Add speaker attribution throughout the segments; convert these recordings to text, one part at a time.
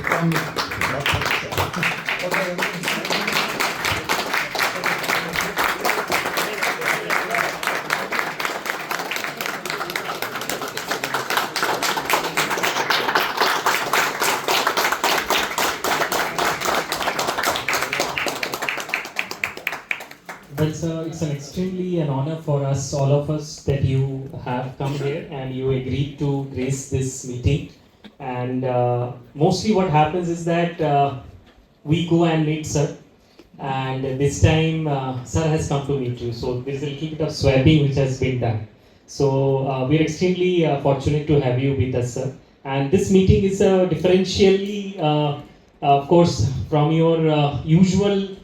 Speaker 1: Well, sir, it's an extremely an honor for us, all of us, that you have come here and you agreed to grace this meeting. And mostly what happens is that we go and meet sir, and this time sir has come to meet you. So there's a little bit of swapping which has been done. So we're extremely fortunate to have you with us, sir. And this meeting is differentially, of course, from your usual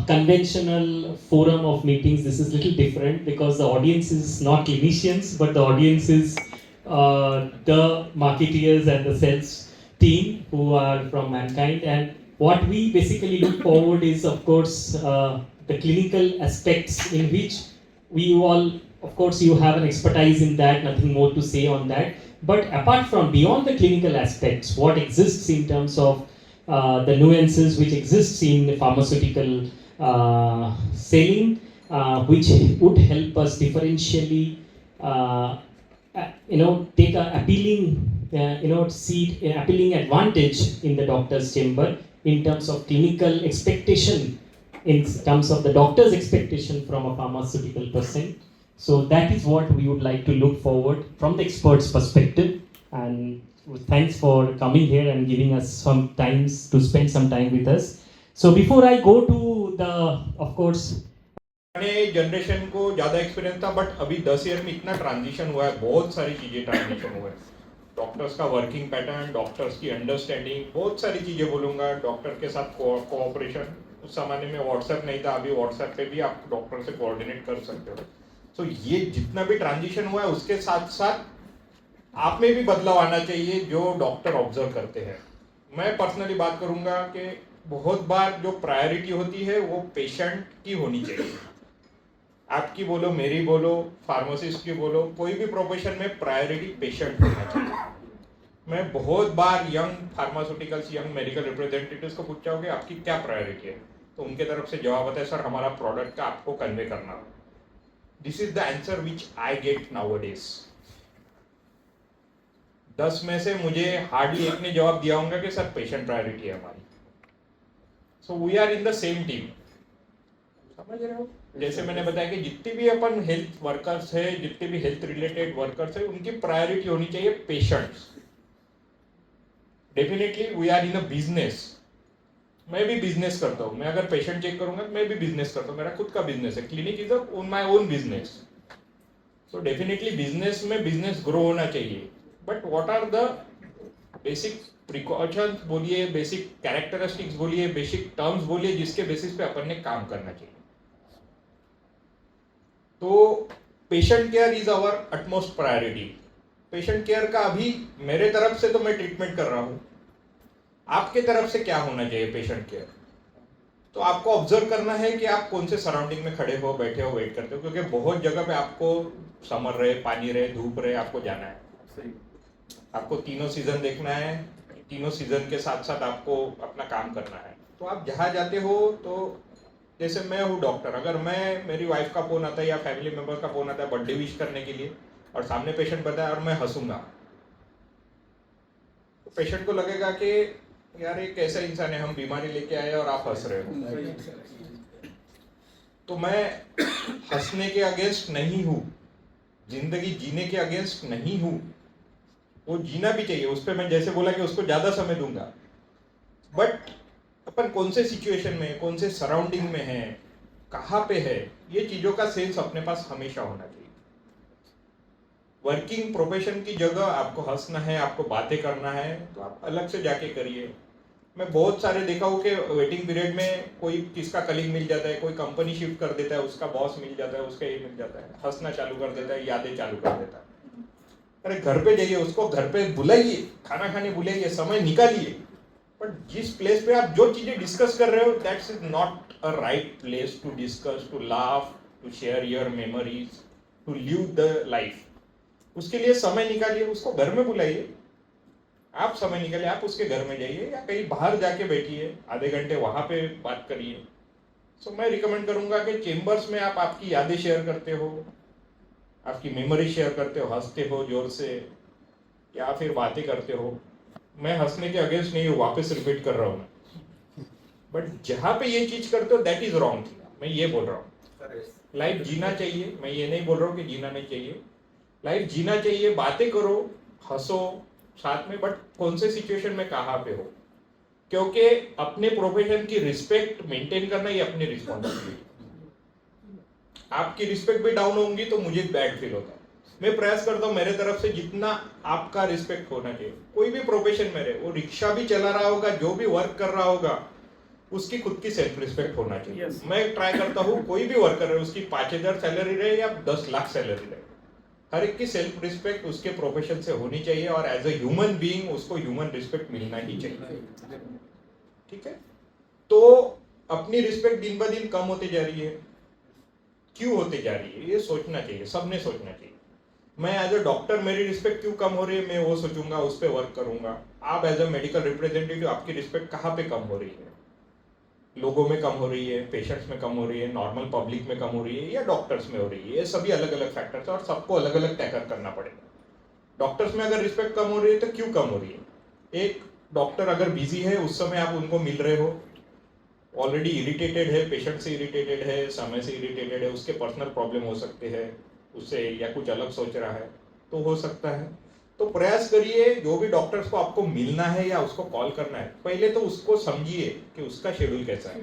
Speaker 1: conventional forum of meetings. This is little different because the audience is not clinicians, but the audience is the marketeers and the sales team who are from Mankind. And what we basically look forward is, of course, the clinical aspects in which we all, of course, you have an expertise in that, nothing more to say on that. But apart from beyond the clinical aspects, what exists in terms of the nuances which exists in pharmaceutical selling, which would help us differentially, take a appealing, see appealing advantage in the doctor's chamber in terms of clinical expectation, in terms of the doctor's expectation from a pharmaceutical person. So that is what we would like to look forward from the expert's perspective. And thanks for coming here and giving us some time to spend some time with us. So before I go to the, of course,
Speaker 2: generation को ज़्यादा experience था, but अभी 10 year में इतना transition हुआ है, बहुत सारी चीज़ें ट्रांजिशन हुए हैं. डॉक्टर्स का वर्किंग पैटर्न, डॉक्टर्स की अंडरस्टैंडिंग, बहुत सारी चीज़ें बोलूँगा. डॉक्टर के साथ कोऑपरेशन, उस ज़माने में व्हाट्सएप नहीं था, अभी व्हाट्सएप पे भी आप डॉक्टर से कोऑर्डिनेट कर सकते हो. सो ये जितना भी ट्रांजिशन हुआ है उसके साथ साथ आप में भी बदलाव आना चाहिए जो डॉक्टर ऑब्जर्व करते हैं. मैं पर्सनली बात करूंगा कि बहुत बार जो प्रायोरिटी होती है वो पेशेंट की होनी चाहिए. आपकी बोलो, मेरी बोलो, फार्मासिस्ट की बोलो, कोई भी प्रोफेशन में प्रायोरिटी पेशेंट होना चाहिए. मैं बहुत बार young pharmaceuticals, young medical representatives को पूछा हूँ कि आपकी क्या प्रायोरिटी है, तो उनके तरफ से जवाब आता है, सर हमारा प्रोडक्ट का आपको कन्वे करना. This is the answer which I get nowadays. 10 में से मुझे हार्डली एक ने जवाब दिया होगा कि सर पेशेंट प्रायोरिटी है हमारी. So we are in the same team. समझ रहे हो? जैसे मैंने बताया कि जितने भी अपन हेल्थ वर्कर्स है, जितने भी हेल्थ रिलेटेड वर्कर्स है, उनकी प्रायोरिटी होनी चाहिए patients. Definitely we are in a business. मैं भी बिजनेस करता हूँ. मैं अगर पेशेंट चेक करूंगा तो मैं भी बिजनेस करता हूँ. मेरा खुद का बिजनेस है. Clinic is my own business. So definitely business में बिजनेस ग्रो होना चाहिए. But what are the basic precautions बोलिए, बेसिक कैरेक्टरिस्टिक्स बोलिए, बेसिक टर्म्स बोलिए, जिसके बेसिस पे अपन ने काम करना चाहिए. तो patient care is our utmost priority. Patient care का अभी मेरे तरफ से तो मैं ट्रीटमेंट कर रहा हूँ. आपके तरफ से क्या होना चाहिए पेशेंट केयर? तो आपको ऑब्जर्व करना है कि आप कौन से सराउंडिंग में खड़े हो, बैठे हो, वेट करते हो, क्योंकि बहुत जगह पे आपको समर रहे, पानी रहे, धूप रहे, आपको जाना है. आपको तीनों सीजन देखना है. तीनों सीजन के साथ साथ आपको अपना काम करना है. तो आप जहाँ जाते हो, तो जैसे मैं हूँ डॉक्टर, अगर मैं, मेरी वाइफ का फोन आता है या फैमिली मेंबर का फोन आता है बर्थडे विश करने के लिए, और सामने पेशेंट बैठा है और मैं हंसूंगा, तो पेशेंट को लगेगा कि यार ये कैसा इंसान है, हम बीमारी लेके आए और आप हंस रहे हो. तो मैं हंसने के अगेंस्ट नहीं हूँ, जिंदगी जीने के अगेंस्ट नहीं हूँ. वो जीना भी चाहिए, उस पर मैं जैसे बोला कि उसको ज्यादा समय दूंगा. बट अपन कौन से सिचुएशन में, कौन से सराउंडिंग में है, कहाँ पे है, ये चीजों का सेंस अपने पास हमेशा होना चाहिए. वर्किंग प्रोफेशन की जगह आपको हंसना है, आपको बातें करना है, तो आप अलग से जाके करिए. मैं बहुत सारे देखा हूँ कि वेटिंग पीरियड में कोई किसका कलीग मिल जाता है, कोई कंपनी शिफ्ट कर देता है, उसका बॉस मिल जाता है, उसका ये मिल जाता है, हंसना चालू कर देता है, यादें चालू कर देता है. अरे घर पे जाइए, उसको घर पे बुलाइए, खाना खाने बुलाइए, समय निकालिए. बट जिस प्लेस पे आप जो चीजें डिस्कस कर रहे हो, that's is not a right place to discuss, to laugh, to share your memories, to live the life. उसके लिए समय निकालिए, उसको घर में बुलाइए. आप समय निकालिए, आप उसके घर में जाइए या कहीं बाहर जाके बैठिए, आधे घंटे वहाँ पे बात करिए। सो मैं रिकमेंड करूँगा कि चेम्बर्स में आप आपकी यादें शेयर करते हो, आपकी मेमोरी शेयर करते हो, हंसते हो जोर से या फिर बातें करते हो। मैं हंसने के अगेंस्ट नहीं हूँ, वापस रिपीट कर रहा हूँ मैं, बट जहाँ पे ये चीज करते हो दैट इज रॉन्ग। मैं ये बोल रहा हूँ लाइफ जीना चाहिए, मैं ये नहीं बोल रहा हूँ कि जीना नहीं चाहिए, लाइफ जीना चाहिए, बातें करो, हंसो साथ में, बट कौन से सिचुएशन में कहाँ पे हो, क्योंकि अपने प्रोफेशन की रिस्पेक्ट मेंटेन करना ये अपनी रिस्पॉन्सिबिलिटी। आपकी रिस्पेक्ट भी डाउन होंगी तो मुझे बैड फील होता है। मैं प्रयास करता हूँ मेरे तरफ से जितना आपका रिस्पेक्ट होना चाहिए, कोई भी प्रोफेशन में रहे, वो रिक्शा भी चला रहा होगा, जो भी वर्क कर रहा होगा, उसकी खुद की सेल्फ रिस्पेक्ट होना चाहिए। मैं ट्राई करता हूँ कोई भी वर्कर रहे, उसकी 5,000 सैलरी रहे या 10 लाख सैलरी रहे, हर एक की सेल्फ रिस्पेक्ट उसके प्रोफेशन से होनी चाहिए और एज ए ह्यूमन बीइंग उसको ह्यूमन रिस्पेक्ट मिलना ही चाहिए। ठीक है, तो अपनी रिस्पेक्ट दिन ब दिन कम होती जा रही है, क्यों होते जा रही है ये सोचना चाहिए, सबने सोचना चाहिए। मैं एज अ डॉक्टर मेरी रिस्पेक्ट क्यों कम हो रही है, मैं वो सोचूंगा, उस पर वर्क करूंगा। आप एज अ मेडिकल रिप्रेजेंटेटिव आपकी रिस्पेक्ट कहाँ पे कम हो रही है, लोगों में कम हो रही है, पेशेंट्स में कम हो रही है, नॉर्मल पब्लिक में कम हो रही है या डॉक्टर्स में हो रही है, ये सभी अलग अलग फैक्टर्स है और सबको अलग अलग टैकल करना पड़ेगा। डॉक्टर्स में अगर रिस्पेक्ट कम हो रही है तो क्यों कम हो रही है? एक डॉक्टर अगर बिजी है, उस समय आप उनको मिल रहे हो, ऑलरेडी इरिटेटेड है, पेशेंट से इरिटेटेड है, समय से इरिटेटेड है, उसके पर्सनल प्रॉब्लम हो सकते हैं उससे, या कुछ अलग सोच रहा है, तो हो सकता है। तो प्रयास करिए जो भी डॉक्टर्स को आपको मिलना है या उसको कॉल करना है, पहले तो उसको समझिए कि उसका शेड्यूल कैसा है।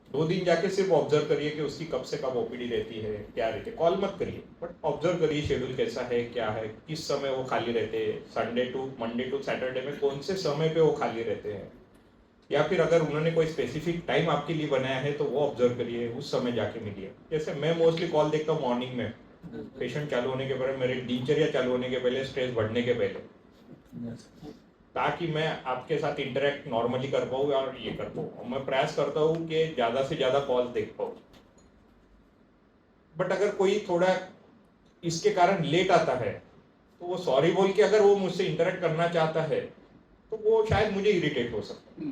Speaker 2: 2 दिन जाके सिर्फ ऑब्जर्व करिए कि उसकी कब से कब ओपीडी रहती है, क्या रहती है, कॉल मत करिए, बट ऑब्जर्व करिए शेड्यूल कैसा है, क्या है, किस समय वो खाली रहते हैं, Sunday to Monday to Saturday में कौन से समय पे वो खाली रहते हैं, या फिर अगर उन्होंने कोई स्पेसिफिक टाइम आपके लिए बनाया है तो वो ऑब्जर्व करिए, उस समय जाके मिलिए। जैसे मैं मोस्टली कॉल देखता हूँ मॉर्निंग में, पेशेंट चालू होने के पहले, मेरे दिनचर्या चालू होने के पहले, स्ट्रेस बढ़ने के पहले, ताकि मैं आपके साथ इंटरेक्ट नॉर्मली कर पाऊँ और ये कर पाऊँ। मैं प्रयास करता हूँ कि ज़्यादा से ज़्यादा कॉल देख पाऊँ। बट अगर कोई थोड़ा इसके कारण लेट आता है तो वो सॉरी बोल के अगर वो मुझसे इंटरेक्ट करना चाहता है तो वो शायद मुझे इरिटेट हो सकता है,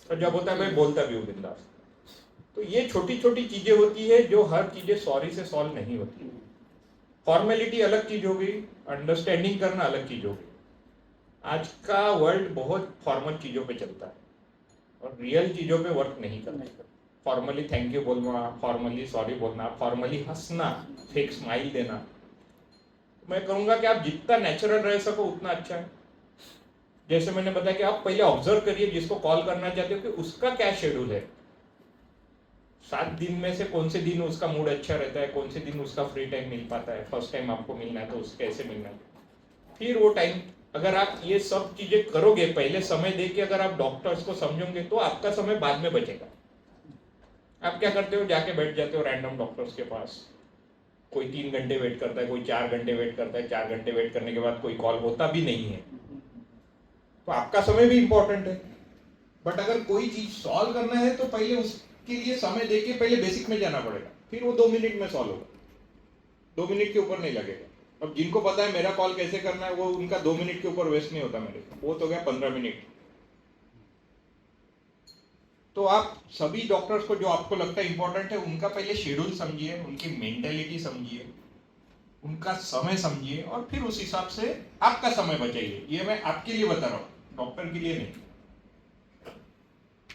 Speaker 2: और जब होता है मैं बोलता भी हूँ बिंदास। तो ये छोटी छोटी चीजें होती है जो हर चीजें सॉरी से सॉल्व नहीं होती। फॉर्मेलिटी अलग चीज हो गई, अंडरस्टैंडिंग करना अलग चीज हो गई। आज का वर्ल्ड बहुत फॉर्मल चीजों पे चलता है और रियल चीजों पे वर्क नहीं करता। फॉर्मली थैंक यू बोलना, फॉर्मली सॉरी बोलना, फॉर्मली हंसना, फेक स्माइल देना, मैं कहूँगा कि आप जितना नेचुरल रह सको उतना अच्छा है। जैसे मैंने बताया कि आप पहले ऑब्जर्व करिए जिसको कॉल करना चाहते हो कि उसका क्या शेड्यूल है, 7 दिन में से कौन से दिन उसका मूड अच्छा रहता है, कौन से दिन उसका फ्री टाइम मिल पाता है, फर्स्ट टाइम आपको मिलना है तो उसके कैसे मिलना है, फिर वो टाइम। अगर आप ये सब चीजें करोगे, पहले समय दे के अगर आप डॉक्टर्स को समझोगे तो आपका समय बाद में बचेगा। आप क्या करते हो, जाके बैठ जाते हो रैंडम डॉक्टर्स के पास, कोई 3 घंटे वेट करता है, कोई 4 घंटे वेट करता है, 4 घंटे वेट करने के बाद कोई कॉल होता भी नहीं है, तो आपका समय भी इंपॉर्टेंट है। बट अगर कोई चीज सॉल्व करना है तो पहले उसके लिए समय देके पहले बेसिक में जाना पड़ेगा, फिर वो 2 मिनट में सॉल्व होगा, 2 मिनट के ऊपर नहीं लगेगा। अब जिनको पता है मेरा कॉल कैसे करना है, वो उनका 2 मिनट के ऊपर वेस्ट नहीं होता मेरे, वो तो गया 15 मिनट। तो आप सभी डॉक्टर्स को जो आपको लगता है इंपॉर्टेंट है उनका पहले शेड्यूल समझिए, उनकी मेंटेलिटी समझिए, उनका समय समझिए और फिर उस हिसाब से आपका समय बचाइए। ये मैं आपके लिए बता रहा हूँ, डॉक्टर के लिए नहीं।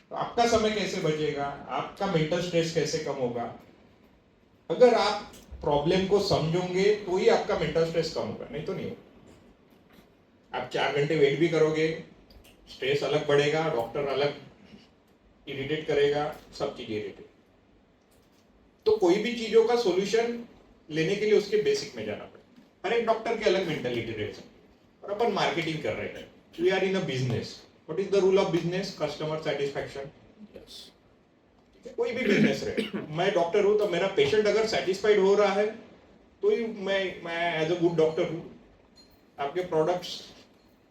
Speaker 2: तो आपका समय कैसे बचेगा, आपका मेंटल स्ट्रेस कैसे कम होगा, अगर आप प्रॉब्लम को समझोगे तो ही आपका मेंटल स्ट्रेस कम होगा, नहीं तो नहीं होगा। आप 4 घंटे वेट भी करोगे, स्ट्रेस अलग बढ़ेगा, डॉक्टर अलग इरिटेट करेगा, सब चीजें इरिटेट। तो कोई भी चीजों का सॉल्यूशन लेने के लिए उसके बेसिक में जाना पड़ेगा। हर एक डॉक्टर की अलग मेंटालिटी रहती है, और अपन मार्केटिंग कर रहे हैं, we are in a business. What is the rule of business? Customer satisfaction. कोई भी बिजनेस रहे, मैं डॉक्टर हूं तो मेरा पेशेंट अगर सेटिस्फाइड हो रहा है तो ही मैं एज अ गुड डॉक्टर हूं। आपके प्रोडक्ट्स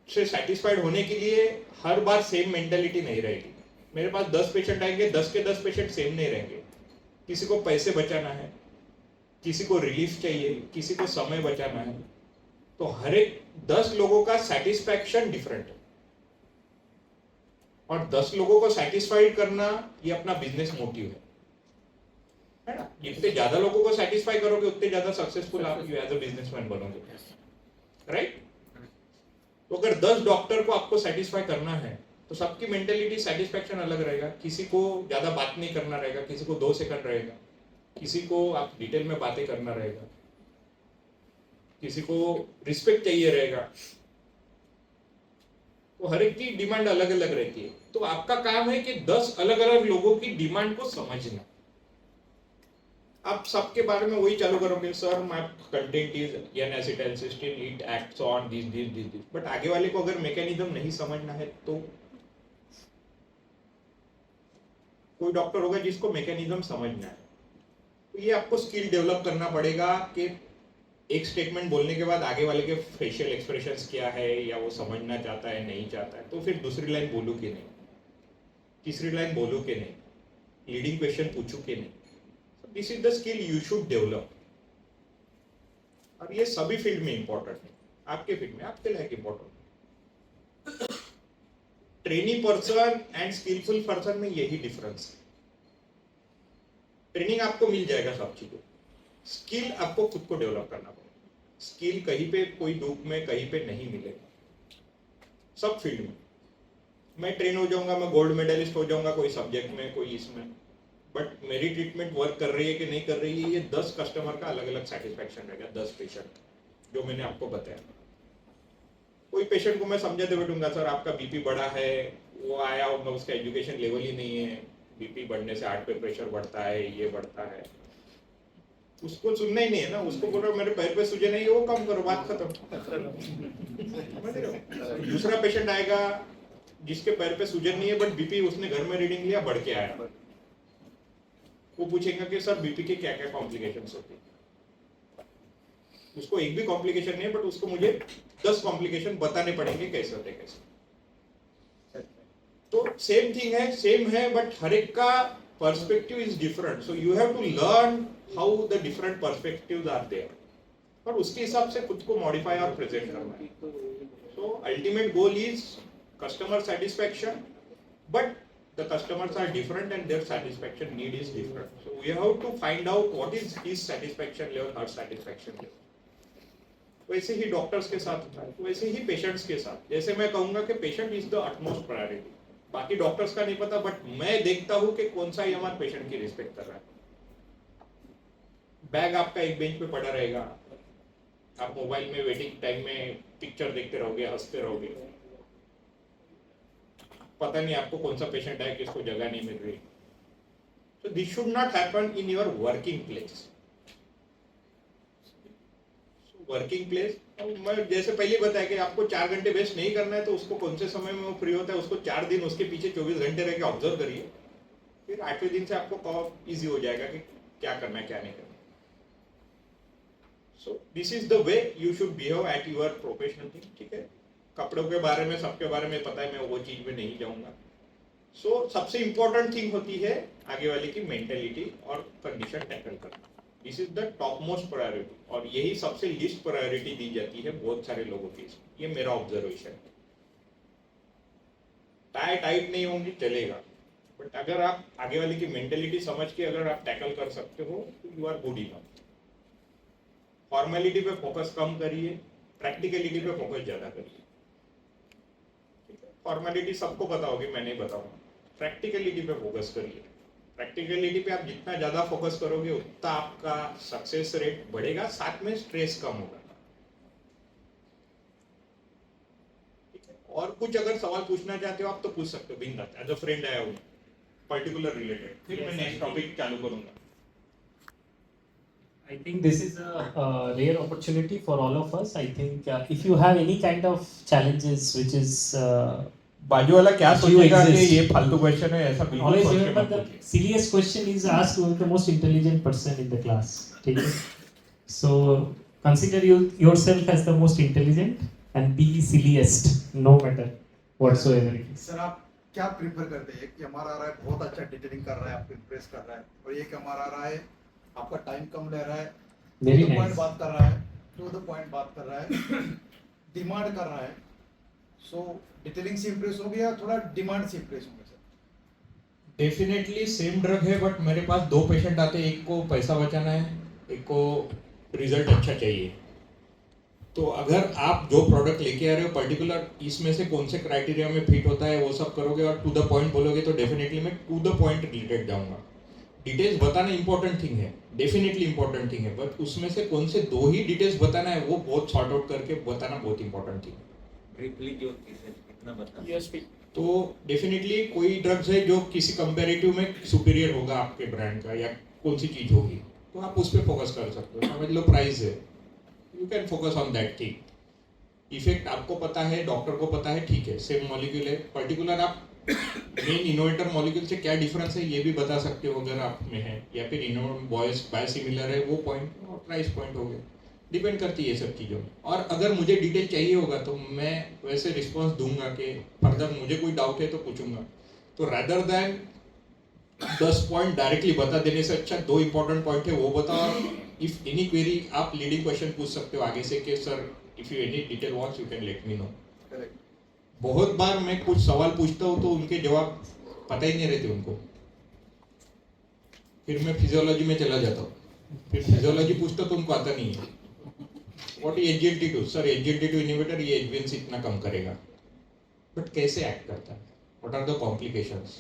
Speaker 2: से सेटिस्फाइड होने के लिए हर बार सेम मेंटालिटी नहीं रहेगी। मेरे पास 10 पेशेंट आएंगे, 10 के 10 पेशेंट सेम नहीं रहेंगे। किसी को पैसे बचाना है, किसी को रिलीफ चाहिए, किसी को समय बचाना है, तो हर एक 10 लोगों का सेटिस्फैक्शन डिफरेंट है, और 10 लोगों को सेटिस्फाइड करना ये अपना बिजनेस मोटिव है ना। जितने ज्यादा लोगों को सेटिस्फाई करोगे उतने ज्यादा सक्सेसफुल आप एज अ बिजनेसमैन बनोगे, राइट। तो अगर 10 डॉक्टर को आपको सेटिस्फाई करना है तो सबकी मेंटेलिटी सेटिस्फैक्शन अलग रहेगा। किसी को ज्यादा बात नहीं करना रहेगा, किसी को 2 सेकंड रहेगा, किसी को आप डिटेल में बातें करना रहेगा, किसी को रिस्पेक्ट चाहिए रहेगा। तो हर एक की डिमांड अलग अलग रहती है। तो आपका काम है कि 10 अलग अलग लोगों की डिमांड को समझना। आप सबके बारे में वही चालू करोगे, sir my content is N-acetylcysteine, it acts on this, but आगे वाले को अगर मैकेनिज्म नहीं समझना है तो कोई डॉक्टर होगा जिसको मैकेनिज्म समझना है, तो ये आपको स्किल डेवलप करना पड़ेगा कि एक स्टेटमेंट बोलने के बाद आगे वाले के फेशियल एक्सप्रेशंस क्या है, या वो समझना चाहता है नहीं चाहता है, तो फिर दूसरी लाइन बोलूं कि नहीं, तीसरी लाइन बोलूं कि नहीं, लीडिंग क्वेश्चन पूछूं कि नहीं। This is the skill you should develop. और ये सभी फील्ड में इंपॉर्टेंट है, आपके फील्ड में आपके लायक important. Trainee person and skillful person में यही डिफरेंस है। ट्रेनिंग आपको मिल जाएगा सब चीजों, स्किल आपको खुद को डेवलप करना पड़ेगा। स्किल कहीं पे कोई डूब में कहीं पे नहीं मिलेगा, सब फील्ड में। मैं ट्रेन हो जाऊंगा, मैं गोल्ड मेडलिस्ट हो जाऊंगा कोई सब्जेक्ट में, कोई इसमें, बट मेरी ट्रीटमेंट वर्क कर रही है कि नहीं कर रही है, ये 10 कस्टमर का अलग अलग सेटिस्फैक्शन रहेगा। 10 पेशेंट जो मैंने आपको बताया, कोई पेशेंट को मैं समझाते बैठूंगा, सर आपका बीपी बढ़ा है, वो आया होगा, उसका एजुकेशन लेवल ही नहीं है, बीपी बढ़ने से हार्ट पे प्रेशर बढ़ता है, ये बढ़ता है, उसको सुनना ही नहीं है ना। उसको बोलो मेरे पैर पे सूजन है, वो कम करो, बात खत्म। दूसरा पेशेंट आएगा जिसके पैर पे सूजन नहीं है बट बीपी उसने घर में रीडिंग लिया, बढ़ के आया, वो पूछेगा कि सर बीपी के क्या क्या कॉम्प्लिकेशंस होते हैं। उसको एक भी कॉम्प्लिकेशन नहीं है, बट उसको मुझे 10 कॉम्प्लिकेशन बताने पड़ेंगे कैसे होते कैसे। तो सेम थिंग है, सेम है, बट हर एक का perspective is different. So you have to learn how the different perspectives are there, और उसके हिसाब से खुद को मॉडिफाई और प्रेजेंट करना है। सो ultimate goal is customer satisfaction, but the customers are different and their satisfaction need is different. So we have to find out what is his satisfaction level, her satisfaction level. वैसे ही doctors के साथ होता है, वैसे ही patients के साथ। जैसे मैं कहूंगा कि patient is the utmost priority, बाकी डॉक्टर्स का नहीं पता, बट मैं देखता हूं कि कौन सा EMR पेशेंट की रिस्पेक्ट कर रहा है। बैग आपका एक बेंच पे पड़ा रहेगा, आप मोबाइल में वेटिंग टाइम में पिक्चर देखते रहोगे, हंसते रहोगे, पता नहीं आपको कौन सा पेशेंट है किसको जगह नहीं मिल रही। So this should not happen in your working place. Working place, मैं जैसे पहले बताया कि आपको 4 घंटे वेस्ट नहीं करना है, तो उसको कौन से समय में वो फ्री होता है उसको 4 दिन उसके पीछे 24 घंटे रह के ऑब्जर्व करिए, फिर 8वें दिन से आपको इजी हो जाएगा कि क्या करना है क्या नहीं करना। सो this is the way you should behave at your professional thing. ठीक है, कपड़ों के बारे में सबके बारे में पता है, मैं वो चीज में नहीं जाऊंगा। सो सबसे इंपॉर्टेंट थिंग होती है आगे वाले की मेंटेलिटी और कंडीशन टैकल करना। This is the top most priority, और यही सबसे लिस्ट प्रायोरिटी दी जाती है बहुत सारे लोगों की। ये मेरा ऑब्जर्वेशन है। टाई टाइट नहीं होंगी चलेगा, बट अगर आप आगे वाले की मेंटेलिटी समझ के अगर आप टैकल कर सकते हो तो you are good enough. Formality पे फोकस कम करिए, प्रैक्टिकलिटी पे फोकस ज्यादा करिए। फॉर्मेलिटी सबको पता होगी, मैं नहीं बताऊंगा। प्रैक्टिकलिटी पे फोकस करिए। प्रैक्टिकलिटी पे आप जितना ज्यादा फोकस करोगे उतना आपका सक्सेस रेट बढ़ेगा, साथ में स्ट्रेस कम होगा। ठीक है, और कुछ अगर सवाल पूछना चाहते हो आप तो पूछ सकते हो बिंदास, एज अ फ्रेंड आया हूँ पर्टिकुलर रिलेटेड, फिर मैं नेक्स्ट टॉपिक चालू करूंगा।
Speaker 1: I think this is a rare opportunity for all of us. I think if you have any kind of challenges which is
Speaker 2: बाजू वाला क्या
Speaker 1: you
Speaker 2: सोचेगा कि
Speaker 1: exist.
Speaker 2: ये फालतू क्वेश्चन है, ऐसा बिल्कुल
Speaker 1: always
Speaker 2: सोच के
Speaker 1: remember
Speaker 2: मत
Speaker 1: the
Speaker 2: पूछिए।
Speaker 1: silliest question is asked to the most intelligent person in the class. ठीक है? So consider yourself as the most intelligent and be silliest, no matter whatsoever it is.
Speaker 3: Sir आप क्या prefer करते हैं? एक हमारा आ रहा है बहुत अच्छा डिटेलिंग कर रहा है, आपको इम्प्रेस कर रहा है, और एक हमारा आ रहा है आपका टाइम कम ले रहा है,
Speaker 1: Very
Speaker 3: तो पॉइंट
Speaker 1: nice.
Speaker 3: बात कर रहा है, टू द पॉइंट बात कर रहा है, डिमांड कर रहा है, सो डिटेलिंग से इम्प्रेस हो गया, थोड़ा डिमांड से इम्प्रेस होंगे सर?
Speaker 2: डेफिनेटली सेम ड्रग है, बट मेरे पास 2 पेशेंट आते हैं, एक को पैसा बचाना है, एक को रिजल्ट अच्छा चाहिए। तो अगर आप जो प्रोडक्ट लेके आ रहे हो पर्टिकुलर इसमें से कौन से क्राइटेरिया में फिट होता है वो सब करोगे और टू द पॉइंट बोलोगे तो डेफिनेटली मैं टू द पॉइंट रिलेटेड जाऊंगा। डिटेल्स बताना इंपॉर्टेंट थिंग है, डेफिनेटली इंपॉर्टेंट थिंग है, बट उसमें से कौन से 2 ही डिटेल्स बताना है वो बहुत सॉर्ट आउट करके बताना बहुत इंपॉर्टेंट थिंग है।
Speaker 4: ब्रीफली जो इतना बता।
Speaker 2: यस, तो डेफिनेटली कोई ड्रग्स है जो किसी कंपैरेटिव में सुपीरियर होगा आपके ब्रांड का या कौन सी चीज होगी तो आप उस पर फोकस कर सकते हो। समझ लो प्राइस है, you can focus on that thing. Effect आपको पता है, डॉक्टर को पता है, ठीक है, सेम मॉलिक्यूल है, पर्टिकुलर आप मेन इनोवेटर मॉलिक्यूल से क्या डिफरेंस है ये भी बता सकते हो अगर आप में है, या फिर बायोसिमिलर है वो पॉइंट और प्राइस पॉइंट हो गया, डिपेंड करती है ये सब चीज़ों में। और अगर मुझे डिटेल चाहिए होगा तो मैं वैसे रिस्पॉन्स दूंगा कि फर्दर मुझे कोई डाउट है तो पूछूंगा। तो रैदर देन 10 पॉइंट डायरेक्टली बता देने से अच्छा 2 इंपॉर्टेंट पॉइंट है वो बताओ। इफ एनी क्वेरी आप लीडिंग क्वेश्चन पूछ सकते हो आगे से कि sir if you any detail wants you can let me know.
Speaker 3: Correct.
Speaker 2: बहुत बार मैं कुछ सवाल पूछता हूँ तो उनके जवाब पता ही नहीं रहते उनको, फिर मैं फिजियोलॉजी में चला जाता हूँ, फिर फिजियोलॉजी पूछता तो उनको आता नहीं है। What is SGLT2? Sir SGLT2 inhibitor ये HbA1c इतना कम करेगा, बट कैसे एक्ट करता है, what are the complications,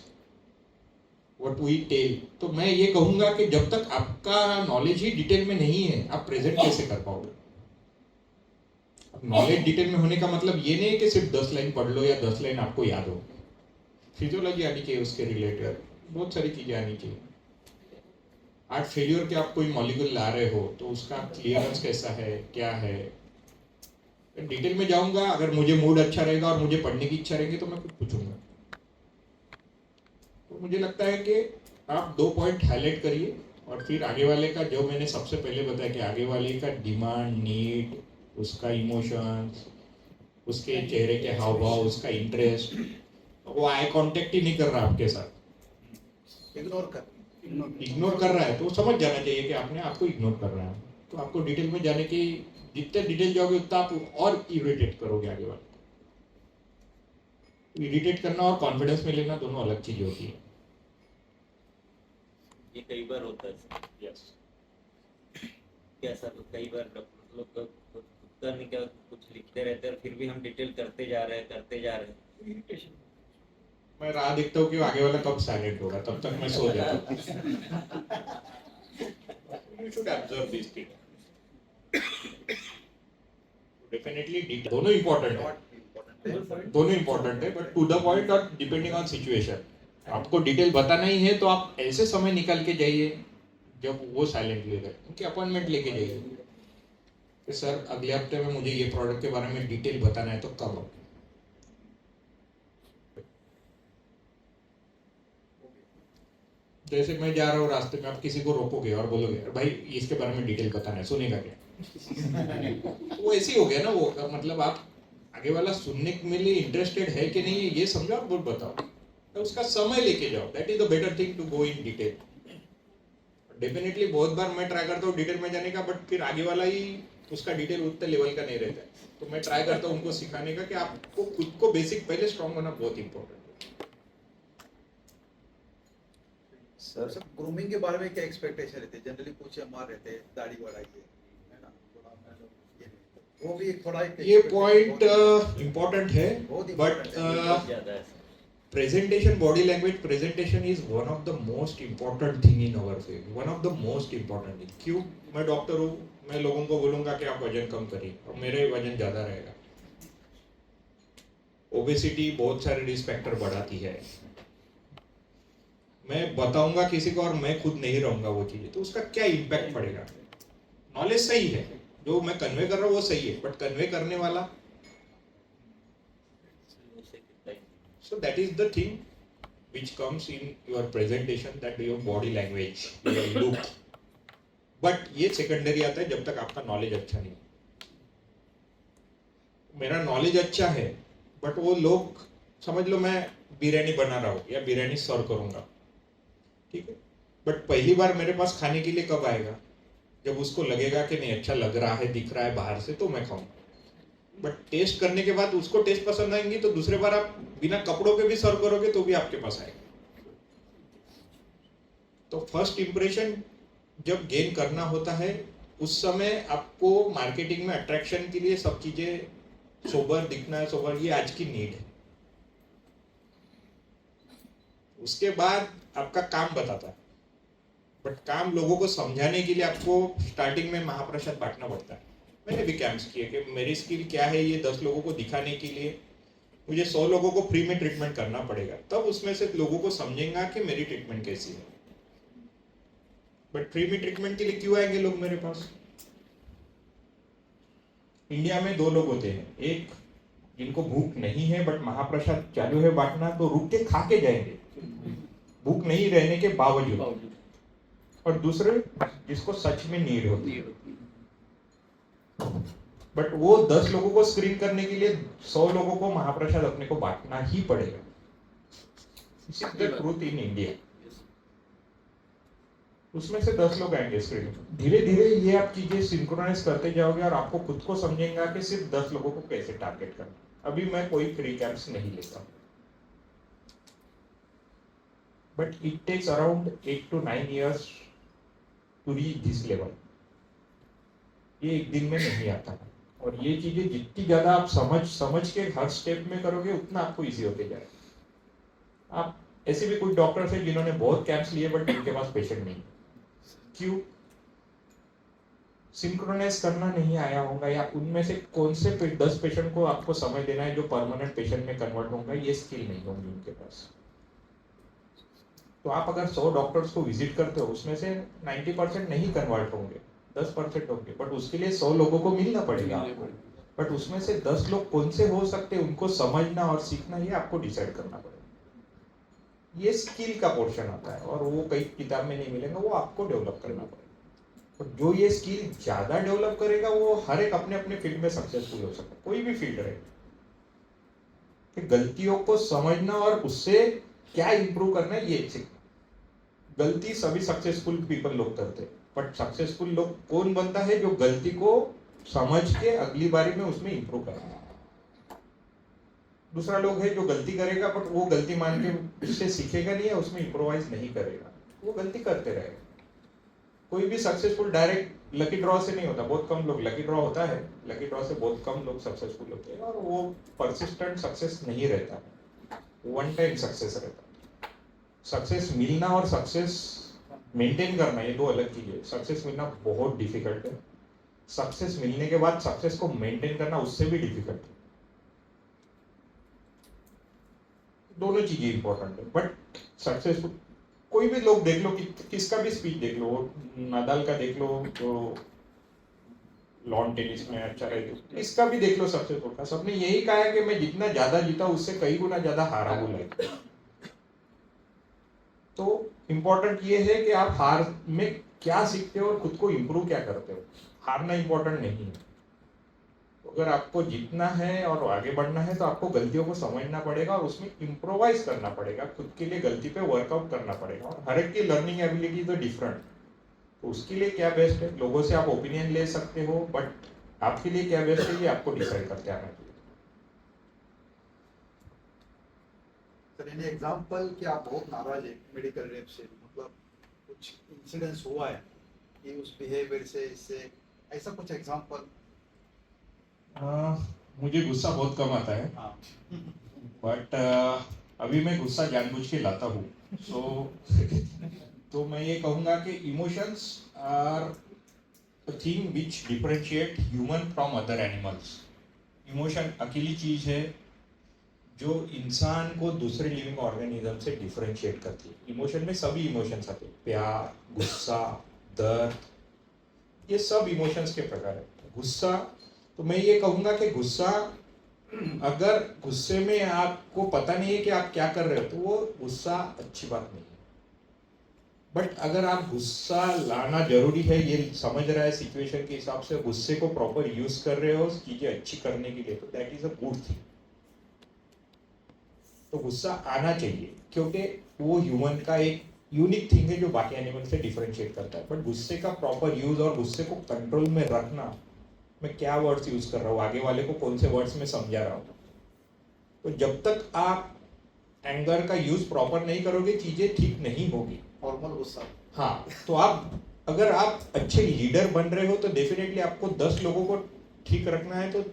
Speaker 2: what we tell. तो मैं ये कहूंगा कि जब तक आपका नॉलेज ही डिटेल में नहीं है आप प्रेजेंट कैसे कर पाओगे। नॉलेज डिटेल में होने का मतलब ये नहीं है कि सिर्फ 10 लाइन पढ़ लो या 10 लाइन आपको याद हो। फिजियोलॉजी आनी चाहिए, उसके रिलेटेड बहुत सारी चीजें आनी चाहिए। आज फेल्योर के आप कोई मॉलिक्यूल ला रहे हो तो उसका क्लियरेंस कैसा है, क्या है, डिटेल में जाऊंगा। अगर मुझे मूड अच्छा रहेगा और मुझे पढ़ने की इच्छा रहेगी तो मैं कुछ पूछूंगा। तो मुझे लगता है कि आप 2 पॉइंट हाईलाइट करिए और फिर आगे वाले का जो मैंने सबसे पहले बताया कि आगे वाले का डिमांड, नीड, उसका इमोशंस, उसके चेहरे के हाव भाव, उसका इंटरेस्ट, वो आई कांटेक्ट ही नहीं कर रहा आपके साथ, इग्नोर कर रहा है, तो वो समझ जाना चाहिए कि आपने आपको इग्नोर कर रहा है। तो आपको डिटेल में जाने की, जितने डिटेल जाओगे उतना आप और इरिटेट करोगे आगे वाले को। इरिटेट करना और कॉन्फिडेंस में लेना दोनों अलग चीज होती है।
Speaker 4: ये कई बार होता है।
Speaker 2: यस,
Speaker 4: क्या सर कई बार डॉक्टर लोग का नहीं क्या कुछ लिखते रहते हैं और फिर भी हम डिटेल करते जा रहे हैं।
Speaker 2: इरिटेशन। मैं राह देखता हूँ कि आगे वाला कब साइलेंट होगा, तब तक मैं सो जाता हूँ। You should observe these things. Definitely दोनों इम्पोर्टेंट है, दोनों इम्पोर्टेंट है, बट टू द पॉइंट और डिपेंडिंग ऑन सिचुएशन। आपको डिटेल बताना ही है तो आप ऐसे समय निकाल के जाइए जब वो साइलेंट ले रहे, उनकी अपॉइंटमेंट लेके जाइए कि सर अगले हफ्ते में मुझे ये प्रोडक्ट के बारे में डिटेल बताना है, तो कब आओ। जैसे मैं जा रहा हूँ रास्ते में, आप किसी को रोकोगे और बोलोगे भाई इसके बारे में डिटेल बताना है, सुनेगा क्या? वो ऐसे ही हो गया ना, वो मतलब आप आगे वाला सुनने के लिए इंटरेस्टेड है कि नहीं ये समझो और बताओ, तो उसका समय लेके जाओ। That is the better thing to go in detail. Definitely बहुत बार मैं ट्राई करता हूँ डिटेल में जाने का, बट फिर आगे वाला ही उसका डिटेल उतने लेवल का नहीं रहता है। तो मैं ट्राई करता हूँ उनको सिखाने का कि आपको खुद को बेसिक पहले स्ट्रांग होना बहुत इंपॉर्टेंट है।
Speaker 3: सर ग्रूमिंग के बारे में क्या एक्सपेक्टेशन रहते हैं? जनरली कुछ हमारे रहते हैं दाढ़ी बढ़ाइए, है ना, थोड़ा ये वो भी थोड़ा
Speaker 2: ये पॉइंट इम्पोर्टेंट है,
Speaker 3: बहुत
Speaker 2: बट
Speaker 4: ज्यादा है।
Speaker 2: presentation, body language presentation is one of the most important thing in our field, one of the most important thing। क्यों? मैं डॉक्टर हूँ, मैं लोगों को बोलूंगा कि आप वजन कम करिए और मेरे वजन ज्यादा रहेगा। ओबेसिटी बहुत सारे रिस्क फैक्टर बढ़ाती है, मैं बताऊंगा किसी को और मैं खुद नहीं रहूंगा वो चीजें, तो उसका क्या इम्पैक्ट पड़ेगा। नॉलेज सही है, जो मैं कन्वे कर रहा हूँ वो सही है, बट कन्वे करने वाला, so that is the thing which comes in your presentation, that your body language, your look, but ये सेकेंडरी आता है जब तक आपका नॉलेज अच्छा नहीं। मेरा नॉलेज अच्छा है बट वो लोग, समझ लो मैं बिरयानी बना रहा हूँ या बिरयानी सर्व करूंगा, ठीक है, बट पहली बार मेरे पास खाने के लिए कब आएगा जब उसको लगेगा कि नहीं अच्छा लग रहा है, दिख रहा है बाहर से, तो मैं खाऊंगा। बट टेस्ट करने के बाद उसको टेस्ट पसंद आएंगी तो दूसरे बार आप बिना कपड़ों के भी सर्व करोगे तो भी आपके पास आएगा। तो फर्स्ट इंप्रेशन जब गेन करना होता है उस समय आपको मार्केटिंग में अट्रैक्शन के लिए सब चीजें सोबर दिखना है, सोबर, ये आज की नीड है। उसके बाद आपका काम बताता है, बट काम लोगों को समझाने के लिए आपको स्टार्टिंग में महाप्रसाद बांटना पड़ता है। मैंने भी कैंप्स किए कि मेरी स्किल क्या है ये 10 लोगों को दिखाने के लिए मुझे 100 लोगों को फ्री में ट्रीटमेंट करना पड़ेगा, तब उसमें से लोगों को समझेगा कि मेरी ट्रीटमेंट कैसी है। बट फ्री में ट्रीटमेंट के लिए क्यों आएंगे लोग मेरे पास? इंडिया में 2 लोग होते हैं, एक जिनको भूख नहीं है बट महाप्रसाद चालू है बांटना तो रुक के खा के जाएंगे भूख नहीं रहने के बावजूद, और दूसरे जिसको सच में नीड होती है। बट वो 10 लोगों को स्क्रीन करने के लिए 100 लोगों को महाप्रसाद अपने को बांटना ही पड़ेगा। This is the truth in India. उसमें से 10 लोग आएंगे स्क्रीन। धीरे धीरे ये आप चीजें सिंक्रोनाइज करते जाओगे और आपको खुद को समझेगा कि सिर्फ 10 लोगों को कैसे टारगेट करना। अभी मैं कोई फ्री कैंप्स नहीं लेता, but it takes around 8 to 9 years to reach this level. ये एक दिन में नहीं आता, और ये चीजें जितनी ज्यादा आप समझ के हर स्टेप में करोगे उतना आपको इजी होते जाएगा। आप ऐसे भी कुछ डॉक्टर्स हैं जिन्होंने बहुत कैंप्स लिए बट उनके पास पेशेंट नहीं। क्यों? सिंक्रोनाइज करना नहीं आया होगा, या उनमें से कौन से 10 पेशेंट को आपको समय देना है जो परमानेंट पेशेंट में कन्वर्ट होगा, ये स्किल नहीं होंगी उनके पास। तो आप अगर 100 डॉक्टर्स को विजिट करते हो उसमें से 90% नहीं कन्वर्ट होंगे, 10% होंगे, बट उसके लिए 100 लोगों को मिलना पड़ेगा आपको। बट उसमें से 10 लोग कौन से हो सकते हैं उनको समझना और सीखना, ये आपको डिसाइड करना पड़ेगा। ये स्किल का पोर्शन आता है और वो कई किताब में नहीं मिलेगा, वो आपको डेवलप करना पड़ेगा। और जो ये स्किल ज्यादा डेवलप करेगा वो हर एक अपने अपने फील्ड में सक्सेसफुल हो सकता है, कोई भी फील्ड रहे। कि गलतियों को समझना और उससे क्या इंप्रूव करना है ये सीखना। गलती सभी सक्सेसफुल पीपल लोग करते हैं, बट सक्सेसफुल लोग कौन बनता है? जो गलती को समझ के अगली बारी में उसमें इंप्रूव करना। दूसरा लोग है जो गलती करेगा बट वो गलती मान के उससे सीखेगा नहीं है, उसमें इम्प्रोवाइज नहीं करेगा, वो गलती करते रहेगा। कोई भी सक्सेसफुल डायरेक्ट लकी ड्रॉ से नहीं होता, बहुत कम लोग लकी ड्रॉ होता है, लकी ड्रॉ से बहुत कम लोग सक्सेसफुल होते हैं, और वो परसिस्टेंट सक्सेस नहीं रहता, वन टाइम सक्सेस रहता। सक्सेस मिलना और सक्सेस मेंटेन करना ये 2 अलग चीज है। सक्सेस मिलना बहुत डिफिकल्ट है, सक्सेस मिलने के बाद सक्सेस को मेंटेन करना उससे भी डिफिकल्ट है। दोनों चीजें इंपॉर्टेंट है। बट सक्सेसफुल कोई भी लोग देख लो, किसका भी स्पीच देख लो, नादाल का देख लो तो लॉन टेनिस में अच्छा रहे, तो इसका भी देख लो सक्सेसफुल का, सबने यही कहा है कि मैं जितना ज्यादा जीता उससे कई गुना ज्यादा हारा हूं लाइफ। तो इम्पोर्टेंट ये है कि आप हार में क्या सीखते हो और खुद को इम्प्रूव क्या करते हो। हारना इम्पोर्टेंट नहीं है। अगर आपको जीतना है और आगे बढ़ना है तो आपको गलतियों को समझना पड़ेगा और उसमें इम्प्रोवाइज करना पड़ेगा, खुद के लिए गलती पे वर्कआउट करना पड़ेगा। और हर एक की लर्निंग एबिलिटी तो डिफरेंट, तो उसके लिए क्या बेस्ट है, लोगों से आप ओपिनियन ले सकते हो, बट आपके लिए क्या बेस्ट है ये आपको डिसाइड करते आना चाहिए।
Speaker 3: सर एनी एग्जांपल कि आप बहुत नाराज है मेडिकल रेप से, मतलब कुछ इंसिडेंस हुआ है कि उस बिहेवियर से, इससे ऐसा कुछ एग्जांपल?
Speaker 2: मुझे गुस्सा बहुत कम आता है,
Speaker 3: हाँ
Speaker 2: बट अभी मैं गुस्सा जानबूझ के लाता हूँ। तो मैं ये कहूँगा कि emotions are a thing which differentiate human from other animals. Emotion अकेली चीज है जो इंसान को दूसरे लिविंग ऑर्गेनिज्म से डिफरेंशिएट करती है। इमोशन में सभी इमोशंस आते हैं, प्यार, गुस्सा, दर्द, ये सब इमोशंस के प्रकार है। गुस्सा, तो मैं ये कहूँगा कि गुस्सा, अगर गुस्से में आपको पता नहीं है कि आप क्या कर रहे हो तो वो गुस्सा अच्छी बात नहीं है। बट अगर आप गुस्सा लाना जरूरी है, ये समझ रहा है सिचुएशन के हिसाब से, गुस्से को प्रॉपर यूज कर रहे हो चीजें अच्छी करने के लिए, तो that is a good thing. तो गुस्सा आना चाहिए क्योंकि वो ह्यूमन का एक यूनिक थिंग है जो बाकी एनिमल से डिफरेंशिएट करता है। बट गुस्से का प्रॉपर यूज और गुस्से को कंट्रोल में रखना, मैं क्या वर्ड्स यूज कर रहा हूँ, आगे वाले को कौन से वर्ड्स में समझा रहा हूँ, तो जब तक आप एंगर का यूज प्रॉपर नहीं करोगे चीजें ठीक नहीं होगी।
Speaker 3: नॉर्मल गुस्सा।
Speaker 2: हाँ, तो आप अगर आप अच्छे लीडर बन रहे हो तो डेफिनेटली आपको 10 लोगों को ठीक रखना है, तो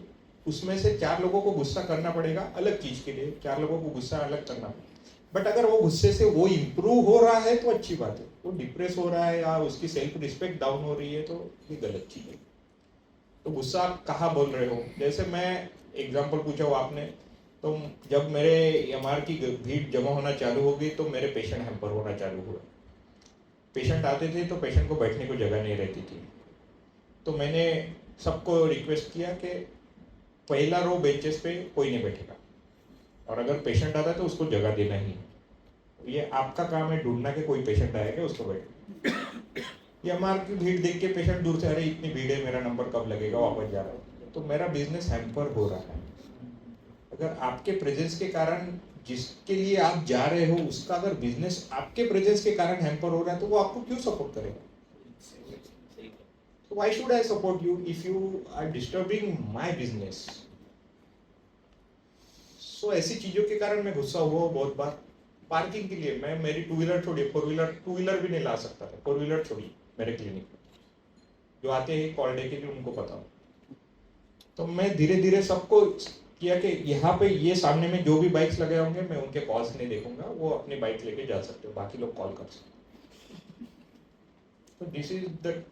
Speaker 2: उसमें से 4 लोगों को गुस्सा करना पड़ेगा अलग चीज के लिए, 4 लोगों को गुस्सा अलग करना पड़ेगा। बट अगर वो गुस्से से वो इम्प्रूव हो रहा है तो अच्छी बात है, वो डिप्रेस हो रहा है या उसकी सेल्फ रिस्पेक्ट डाउन हो रही है तो ये गलत चीज है। तो गुस्सा आप कहाँ बोल रहे हो, जैसे मैं एग्जाम्पल पूछा हो आपने, तो जब मेरे एमआर की भीड़ जमा होना चालू हो गई तो मेरे पेशेंट हैम्पर होना चालू हुआ। पेशेंट आते थे तो पेशेंट को बैठने को जगह नहीं रहती थी, तो मैंने सबको रिक्वेस्ट किया कि पहला रो बेंचेस पे कोई नहीं बैठेगा, और अगर पेशेंट आता है तो उसको जगह देना ही है। ये आपका काम है ढूंढना कि कोई पेशेंट आएगा उसको बैठे। ये एमआर की भीड़ देख के पेशेंट दूर से, अरे इतनी भीड़ है, मेरा नंबर कब लगेगा, वापस जा रहा है, तो मेरा बिजनेस हैम्पर हो रहा है। अगर आपके प्रेजेंस के कारण जिसके लिए आप जा रहे हो उसका अगर बिजनेस आपके प्रेजेंस के कारण हैम्पर हो रहा है तो वो आपको क्यों सपोर्ट करेगा? So why should I support you if you are disturbing my business? So ऐसी चीजों के कारण मैं गुस्सा हुआ बहुत बार। पार्किंग के लिए मैं मेरी 2 व्हीलर छोड़ी, 4 व्हीलर भी नहीं ला सकता था, 4 व्हीलर छोड़ी मेरे क्लिनिक में। जो आते हैं कॉल डे के लिए उनको पता हो, तो मैं धीरे धीरे सबको किया कि यहाँ पे ये सामने में जो भी बाइक्स लगे होंगे मैं उनके कॉल्स नहीं देखूंगा, वो अपनी बाइक लेके जा सकते हो, बाकी लोग कॉल कर सकते। तो this is the